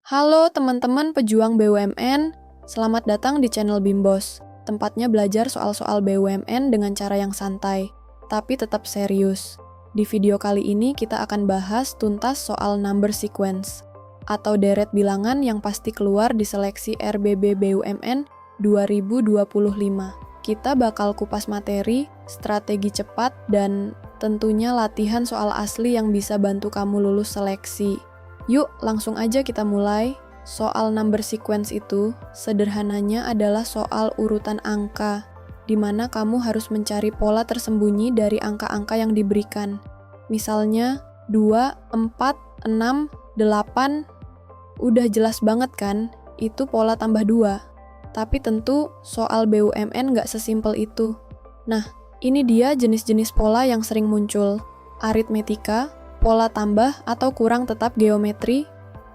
Halo teman-teman pejuang BUMN, selamat datang di channel Bimbos. Tempatnya belajar soal-soal BUMN dengan cara yang santai, tapi tetap serius. Di video kali ini kita akan bahas tuntas soal number sequence, atau deret bilangan yang pasti keluar di seleksi RBB BUMN 2025. Kita bakal kupas materi, strategi cepat, dan tentunya latihan soal asli yang bisa bantu kamu lulus seleksi. Yuk, langsung aja kita mulai. Soal number sequence itu sederhananya adalah soal urutan angka, di mana kamu harus mencari pola tersembunyi dari angka-angka yang diberikan. Misalnya, 2, 4, 6, 8. Udah jelas banget kan, itu pola tambah 2. Tapi tentu soal BUMN nggak sesimpel itu. Nah, ini dia jenis-jenis pola yang sering muncul. Aritmetika, pola tambah atau kurang tetap geometri,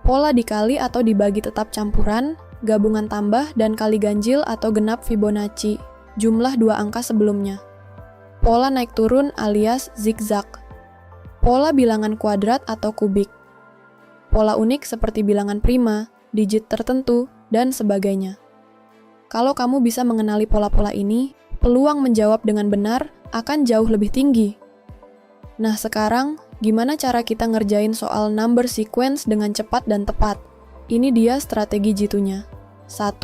pola dikali atau dibagi tetap campuran, gabungan tambah dan kali ganjil atau genap Fibonacci, jumlah dua angka sebelumnya. Pola naik turun alias zigzag, pola bilangan kuadrat atau kubik, pola unik seperti bilangan prima, digit tertentu, dan sebagainya. Kalau kamu bisa mengenali pola-pola ini, peluang menjawab dengan benar akan jauh lebih tinggi. Nah sekarang, gimana cara kita ngerjain soal number sequence dengan cepat dan tepat? Ini dia strategi jitunya. 1.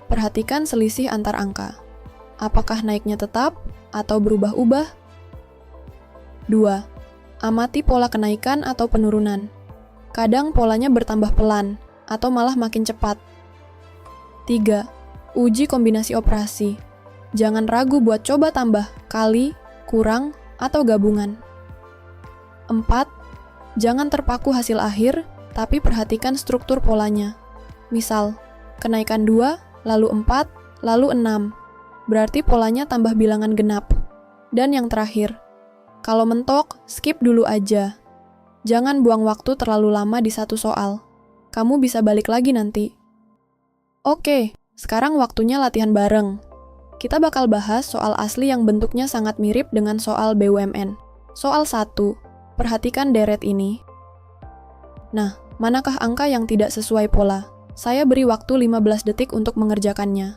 Perhatikan selisih antar angka. Apakah naiknya tetap atau berubah-ubah? 2. Amati pola kenaikan atau penurunan. Kadang polanya bertambah pelan atau malah makin cepat. 3. Uji kombinasi operasi. Jangan ragu buat coba tambah, kali, kurang, atau gabungan. 4. Jangan terpaku hasil akhir, tapi perhatikan struktur polanya. Misal, kenaikan 2, lalu 4, lalu 6. Berarti polanya tambah bilangan genap. Dan yang terakhir, kalau mentok, skip dulu aja. Jangan buang waktu terlalu lama di satu soal. Kamu bisa balik lagi nanti. Oke, sekarang waktunya latihan bareng. Kita bakal bahas soal asli yang bentuknya sangat mirip dengan soal BUMN. Soal 1. Perhatikan deret ini. Nah, manakah angka yang tidak sesuai pola? Saya beri waktu 15 detik untuk mengerjakannya.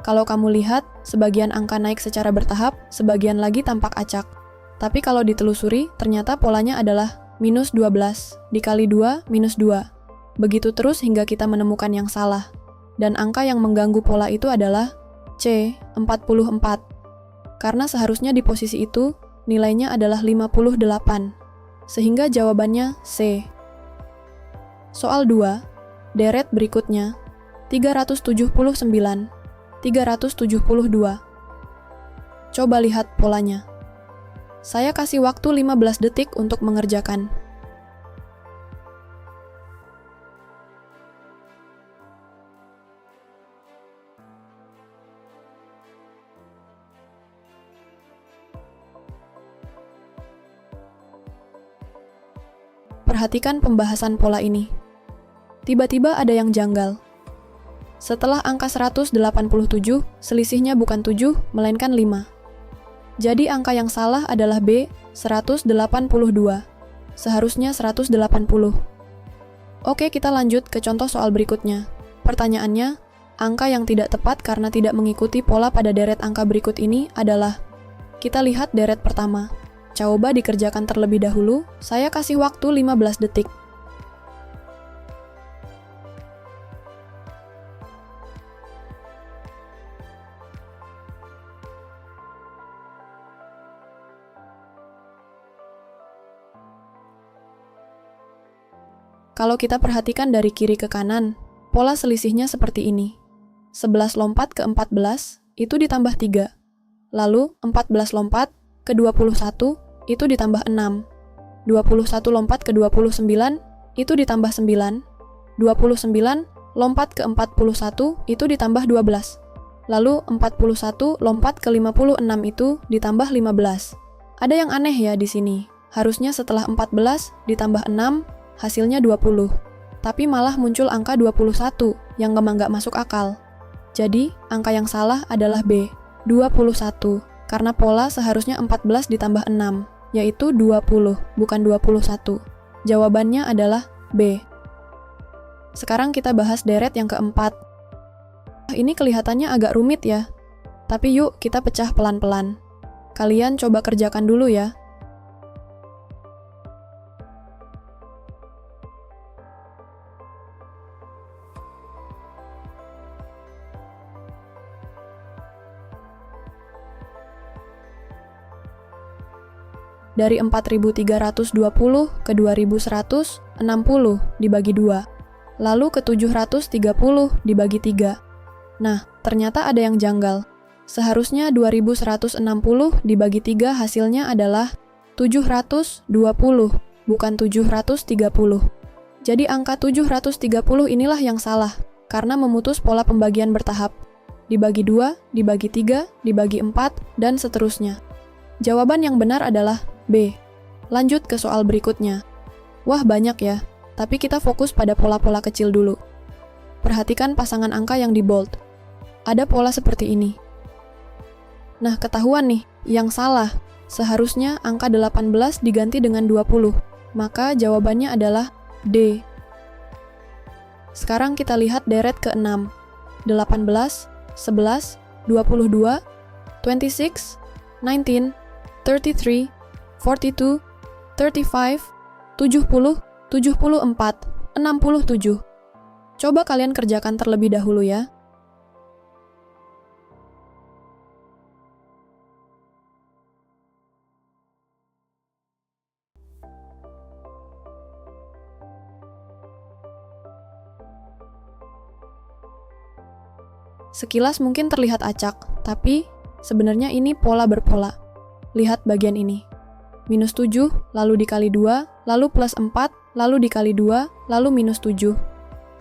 Kalau kamu lihat, sebagian angka naik secara bertahap, sebagian lagi tampak acak. Tapi kalau ditelusuri, ternyata polanya adalah minus 12, dikali 2, minus 2. Begitu terus hingga kita menemukan yang salah. Dan angka yang mengganggu pola itu adalah C, 44. Karena seharusnya di posisi itu, nilainya adalah 58. Sehingga jawabannya C. Soal 2, deret berikutnya, 379, 372. Coba lihat polanya. Saya kasih waktu 15 detik untuk mengerjakan. Perhatikan pembahasan pola ini. Tiba-tiba ada yang janggal. Setelah angka 187, selisihnya bukan 7, melainkan 5. Jadi angka yang salah adalah B, 182. Seharusnya 180. Oke, kita lanjut ke contoh soal berikutnya. Pertanyaannya, angka yang tidak tepat karena tidak mengikuti pola pada deret angka berikut ini adalah, kita lihat deret pertama. Coba dikerjakan terlebih dahulu, saya kasih waktu 15 detik. Kalau kita perhatikan dari kiri ke kanan, pola selisihnya seperti ini. 11 lompat ke 14, itu ditambah 3. Lalu, 14 lompat ke 21, itu ditambah 6. 21 lompat ke 29, itu ditambah 9. 29 lompat ke 41, itu ditambah 12. Lalu, 41 lompat ke 56 itu ditambah 15. Ada yang aneh ya di sini. Harusnya setelah 14 ditambah 6, hasilnya 20. tapi malah muncul angka 21 yang nggak masuk akal. Jadi, angka yang salah adalah B, 21, karena pola seharusnya 14 ditambah 6, yaitu 20, bukan 21. Jawabannya adalah B. Sekarang kita bahas deret yang keempat. Ini kelihatannya agak rumit ya, tapi yuk kita pecah pelan-pelan. Kalian coba kerjakan dulu ya. Dari 4.320 ke 2.160 dibagi 2. Lalu ke 730 dibagi 3. Nah, ternyata ada yang janggal. Seharusnya 2.160 dibagi 3 hasilnya adalah 720, bukan 730. Jadi angka 730 inilah yang salah, karena memutus pola pembagian bertahap. Dibagi 2, dibagi 3, dibagi 4, dan seterusnya. Jawaban yang benar adalah B. Lanjut ke soal berikutnya. Wah, banyak ya, tapi kita fokus pada pola-pola kecil dulu. Perhatikan pasangan angka yang di bold. Ada pola seperti ini. Nah, ketahuan nih, yang salah. Seharusnya angka 18 diganti dengan 20, maka jawabannya adalah D. Sekarang kita lihat deret ke-6. 18, 11, 22, 26, 19, 33, 42, 35, 70, 74, 67. Coba kalian kerjakan terlebih dahulu ya. Sekilas mungkin terlihat acak, tapi sebenarnya ini pola berpola. Lihat bagian ini. Minus 7, lalu dikali 2, lalu plus 4, lalu dikali 2, lalu minus 7.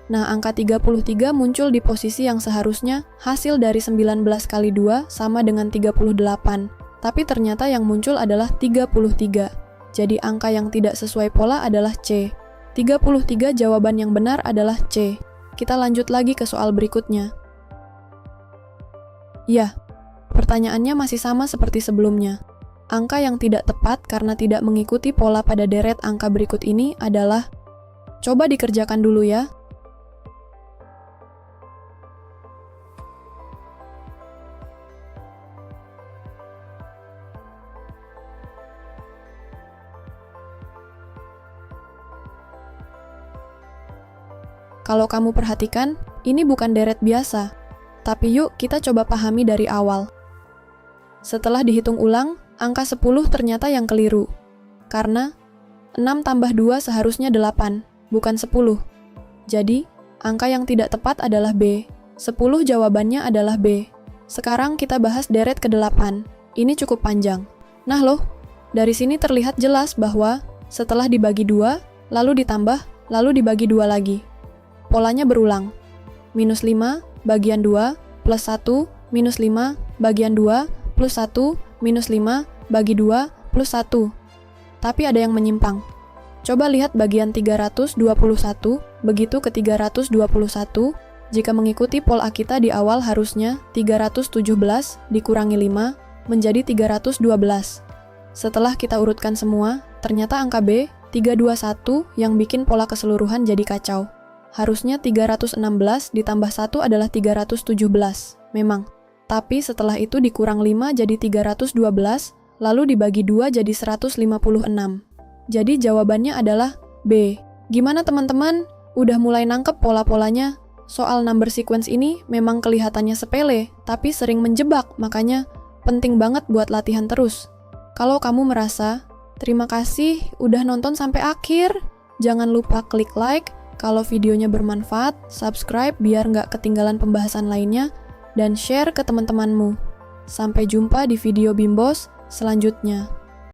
Nah, angka 33 muncul di posisi yang seharusnya hasil dari 19 kali 2 sama dengan 38. Tapi ternyata yang muncul adalah 33. Jadi angka yang tidak sesuai pola adalah C. 33 jawaban yang benar adalah C. Kita lanjut lagi ke soal berikutnya. Ya, pertanyaannya masih sama seperti sebelumnya. Angka yang tidak tepat karena tidak mengikuti pola pada deret angka berikut ini adalah, coba dikerjakan dulu ya. Kalau kamu perhatikan, ini bukan deret biasa. Tapi yuk kita coba pahami dari awal. Setelah dihitung ulang, angka 10 ternyata yang keliru. Karena 6 tambah 2 seharusnya 8, bukan 10. Jadi, angka yang tidak tepat adalah B. 10 jawabannya adalah B. Sekarang kita bahas deret ke-8. Ini cukup panjang. Nah loh, dari sini terlihat jelas bahwa setelah dibagi 2, lalu ditambah, lalu dibagi 2 lagi. Polanya berulang. Minus 5, bagian 2, plus 1, minus 5, bagian 2, plus 1, minus 5, bagi 2, plus 1. Tapi ada yang menyimpang. Coba lihat bagian 321, begitu ke 321, jika mengikuti pola kita di awal harusnya 317 dikurangi 5, menjadi 312. Setelah kita urutkan semua, ternyata angka B, 321, yang bikin pola keseluruhan jadi kacau. Harusnya 316 ditambah 1 adalah 317, memang. Tapi setelah itu dikurang 5 jadi 312, lalu dibagi 2 jadi 156. Jadi jawabannya adalah B. Gimana teman-teman? Udah mulai nangkep pola-polanya? Soal number sequence ini memang kelihatannya sepele, tapi sering menjebak, makanya penting banget buat latihan terus. Kalau kamu merasa, terima kasih udah nonton sampai akhir. Jangan lupa klik like kalau videonya bermanfaat, subscribe biar nggak ketinggalan pembahasan lainnya, dan share ke teman-temanmu. Sampai jumpa di video Bimbos selanjutnya.